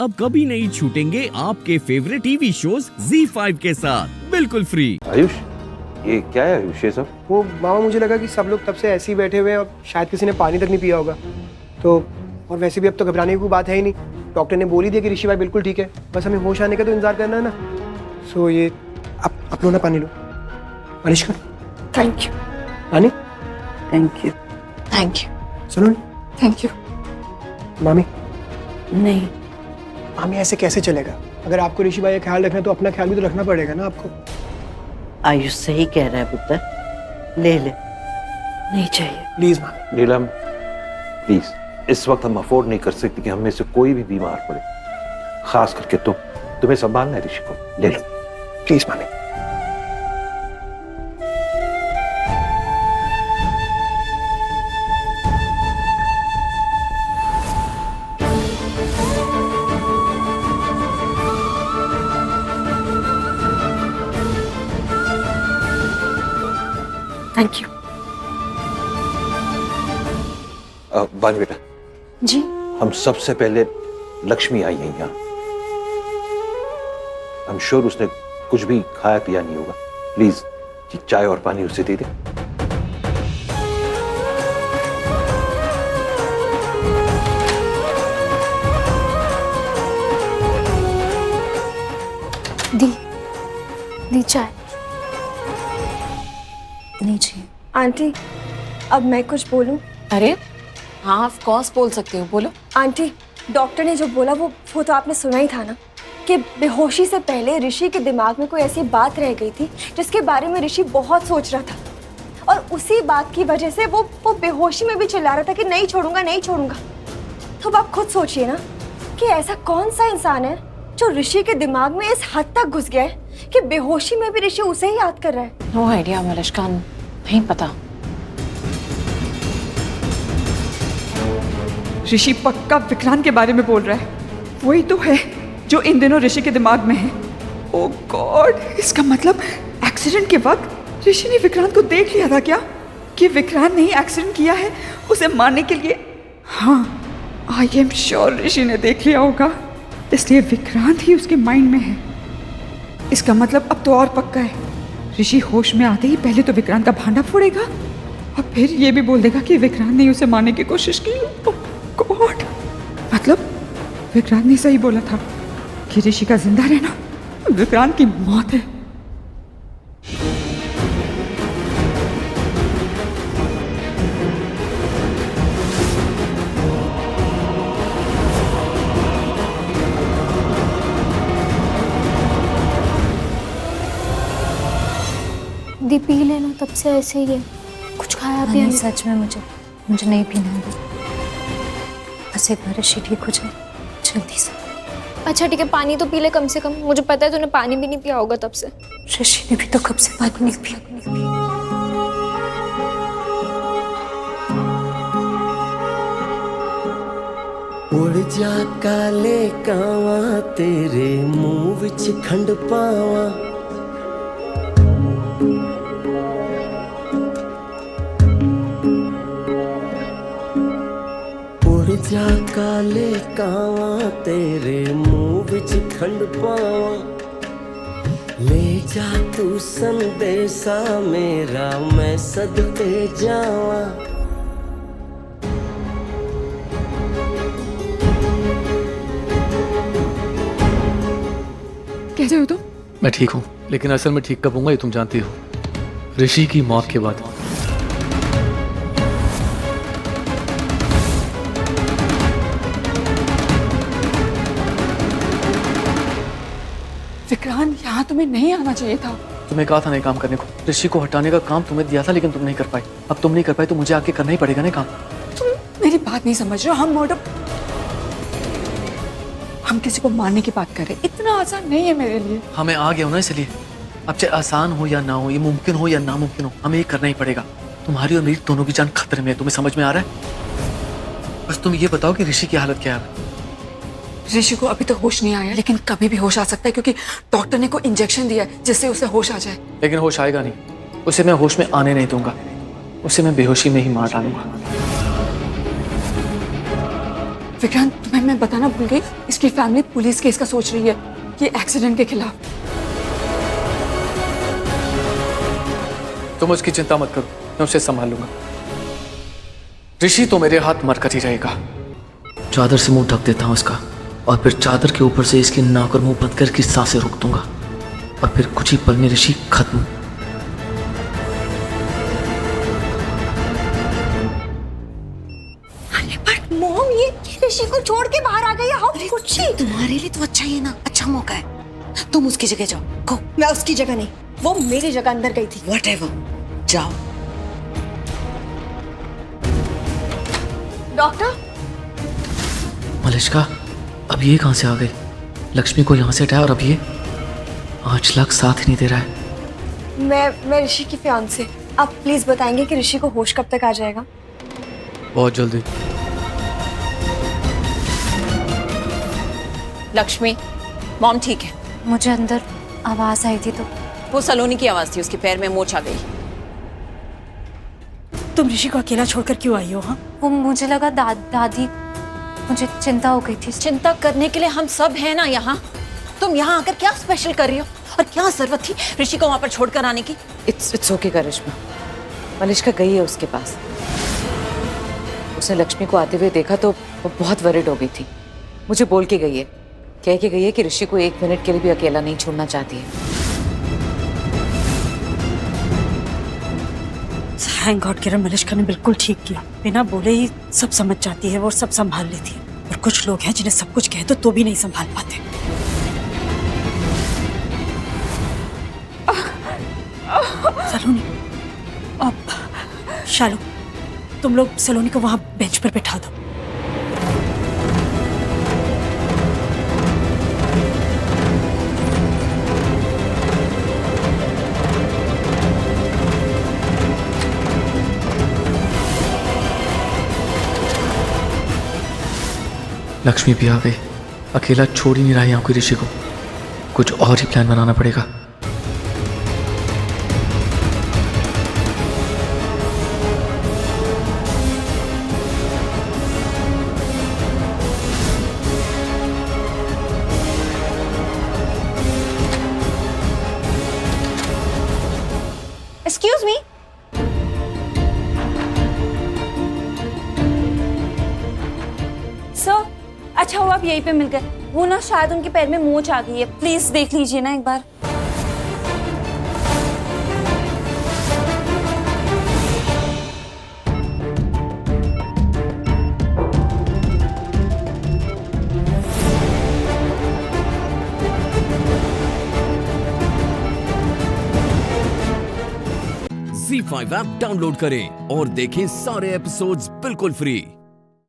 अब कभी नहीं छूटेंगे आपके फेवरेट टीवी शोज ZEE5 के साथ बिल्कुल फ्री। आयुष, ये क्या है आयुष ये सब? वो मामा मुझे लगा कि सब लोग तब से ऐसे ही बैठे हुए हैं और शायद किसी ने पानी तक नहीं पिया होगा। तो और वैसे भी अब तो घबराने की कोई बात है ही नहीं। डॉक्टर ने बोल ही दिया कि ऋषि भाई बिल्कुल ठीक है, बस हमें होश आने का तो इंतजार करना है ना। सो ये आप लो ना, पानी लो। मालिश कर। Thank you. पानी। Thank you. Thank you. सुनो थैंक यू। मामी, नहीं, मामी ऐसे कैसे चलेगा? अगर आपको ऋषि भाई का ख्याल रखना है तो अपना ख्याल भी तो रखना पड़ेगा ना आपको। आयुष सही कह रहा है पुत्र, ले ले। नहीं चाहिए। प्लीज मामी। नीलम प्लीज, इस वक्त हम अफोर्ड नहीं कर सकते कि हम में से कोई भी बीमार पड़े, खास करके तुम्हें संभालना है ऋषि को। ले लो प्लीज मामी। Thank you. बानी बेटा, जी। हम सबसे पहले लक्ष्मी आई है यहाँ। आई एम श्योर उसने कुछ भी खाया पिया नहीं होगा। प्लीज चाय और पानी उसे दे दे। दी चाय। नहीं चाहिए। आंटी, अब मैं कुछ बोलूं? अरे हाँ, ऑफ कोर्स बोल सकते हो, बोलो। आंटी, डॉक्टर ने जो बोला वो तो आपने सुना ही था ना, कि बेहोशी से पहले ऋषि के दिमाग में कोई ऐसी बात रह गई थी जिसके बारे में ऋषि बहुत सोच रहा था, और उसी बात की वजह से वो बेहोशी में भी चिल्ला रहा था कि नहीं छोड़ूंगा नहीं छोड़ूंगा। तो अब आप खुद सोचिए ना कि ऐसा कौन सा इंसान है जो ऋषि के दिमाग में इस हद तक घुस गया है कि बेहोशी में भी ऋषि उसे ही याद कर रहा है। नो आइडिया मलिश्का, नहीं पता। ऋषि पक्का विक्रांत के बारे में बोल रहा है। वही तो है जो इन दिनों ऋषि के दिमाग में है। ओह गॉड, इसका मतलब एक्सीडेंट के वक्त ऋषि ने विक्रांत को देख लिया था क्या? कि विक्रांत ने ही एक्सीडेंट किया है उसे मारने के लिए। हाँ, आई एम श्योर ऋषि ने देख लिया होगा, इसलिए विक्रांत ही उसके माइंड में है। इसका मतलब अब तो और पक्का है, ऋषि होश में आते ही पहले तो विक्रांत का भांडा फोड़ेगा और फिर ये भी बोल देगा कि विक्रांत ने उसे मारने की कोशिश की। गॉड, मतलब विक्रांत ने सही बोला था कि ऋषि का जिंदा रहना विक्रांत की मौत है। दी पी लेना, तब से ऐसे ही है। कुछ खाया पिया नहीं। सच में मुझे नहीं पीना है। बस एक बार ऋषि ठीक हो जाए जल्दी से। अच्छा ठीक है, पानी तो पी ले कम से कम। मुझे पता है तूने पानी भी नहीं पिया होगा तब से। ऋषि ने भी तो कब से पानी नहीं पिया। उड़ जा काले कावा तेरे मुंह विच खंड पावा। उड़ जा काले कावा तेरे मुंह विच खंड पावा। ले जा तू संदेशा मेरा मैं सदके जावा। कैसे हो तुम? मैं ठीक हूँ, लेकिन असल में ठीक कब होऊंगा ये तुम जानती हो, ऋषि की मौत के बाद। विक्रांत, यहाँ तुम्हें नहीं आना चाहिए था। तुम्हें कहा था नहीं काम करने को, ऋषि को हटाने का काम तुम्हें दिया था लेकिन तुम नहीं कर पाई। अब तुम नहीं कर पाई तो मुझे आके करना ही पड़ेगा ना काम। तुम मेरी बात नहीं समझ रहे हो। हम किसी को मारने की बात कर रहे, इतना आसान नहीं है मेरे लिए। हमें आ गया हो ना, इसलिए अब चाहे आसान हो या ना हो, ये मुमकिन हो या नामुमकिन हो, हमें ये करना ही पड़ेगा। तुम्हारी और मेरी दोनों की जान खतरे में है, तुम्हें समझ में आ रहा है? बस तुम ये बताओ कि ऋषि की हालत क्या है। ऋषि को अभी तक होश नहीं आया, लेकिन कभी भी होश आ सकता है क्योंकि डॉक्टर ने कोई इंजेक्शन दिया है जिससे उसे होश आ जाए। लेकिन होश आएगा नहीं, उसे मैं होश में आने नहीं दूंगा, उसे मैं बेहोशी में ही मार डालूंगा। विक्रांत, तुम्हें मैं बताना भूल गई, इसकी फैमिली पुलिस केस का सोच रही है, ये एक्सीडेंट के खिलाफ। तुम उसकी चिंता मत करो, मैं उसे संभाल लूंगा। ऋषि तो मेरे हाथ मरकर ही रहेगा। चादर से मुंह ढक देता हूँ इसका, और फिर चादर के ऊपर से इसकी नाक और मुंह बंद करके सांसें रोक दूंगा, और फिर कुछ ही पल में ऋषि खत्म। मॉम, ये ऋषि को छोड़ के बाहर आ गई। हाउ कुछ ही। तुम्हारे लिए तो अच्छा ही है ना, अच्छा मौका है। तुम उसकी जगह जाओ। गो। मैं उसकी जगह नहीं, वो मेरी जगह अंदर गई थी। व्हाटएवर, जाओ। डॉक्टर, मलिष्का, अब ये कहाँ से आ गई? लक्ष्मी को यहाँ से हटाया और अब ये 8 लाख साथ ही नहीं दे रहा है। मैं ऋषि की फियांसे। आप प्लीज बताएंगे कि ऋषि को होश कब तक आ जाएगा? बहुत जल्दी। लक्ष्मी, मॉम ठीक है। मुझे अंदर आवाज आई थी तो वो सलोनी की आवाज थी, उसके पैर में मोच आ गई। तुम ऋषि को अकेला छोड़कर क्यों आई हो? हाँ, वो मुझे लगा दादी, मुझे चिंता हो गई थी। चिंता करने के लिए हम सब हैं ना यहाँ। तुम यहाँ आकर क्या स्पेशल कर रही हो, और क्या जरूरत थी ऋषि को वहां पर छोड़कर आने की? इट्स ओके करिश्मा, मलिष्का गई है उसके पास। उसने लक्ष्मी को आते हुए देखा तो वो बहुत वरिड हो गई थी। मुझे बोल के गई है, कह के गई है कि ऋषि को 1 मिनट के लिए भी अकेला नहीं छोड़ना चाहती है। थैंक गॉड किरण, मलिष्का ने बिल्कुल ठीक किया। बिना बोले ही सब समझ जाती है, वो सब संभाल लेती है। और कुछ लोग हैं जिन्हें सब कुछ कह दो तो भी नहीं संभाल पाते। सलोनी, अब शालू, तुम लोग सलोनी को वहां बेंच पर बैठा दो। लक्ष्मी भी आ गई, अकेला छोड़ ही नहीं रहा यहाँ कोई ऋषि को। कुछ और ही प्लान बनाना पड़ेगा। एक्सक्यूज मी, सर, अच्छा हुआ आप यहीं पे मिल गए। वो ना शायद उनके पैर में मोच आ गई है, प्लीज देख लीजिए ना एक बार। Z5 ऐप डाउनलोड करें और देखें सारे एपिसोड्स बिल्कुल फ्री।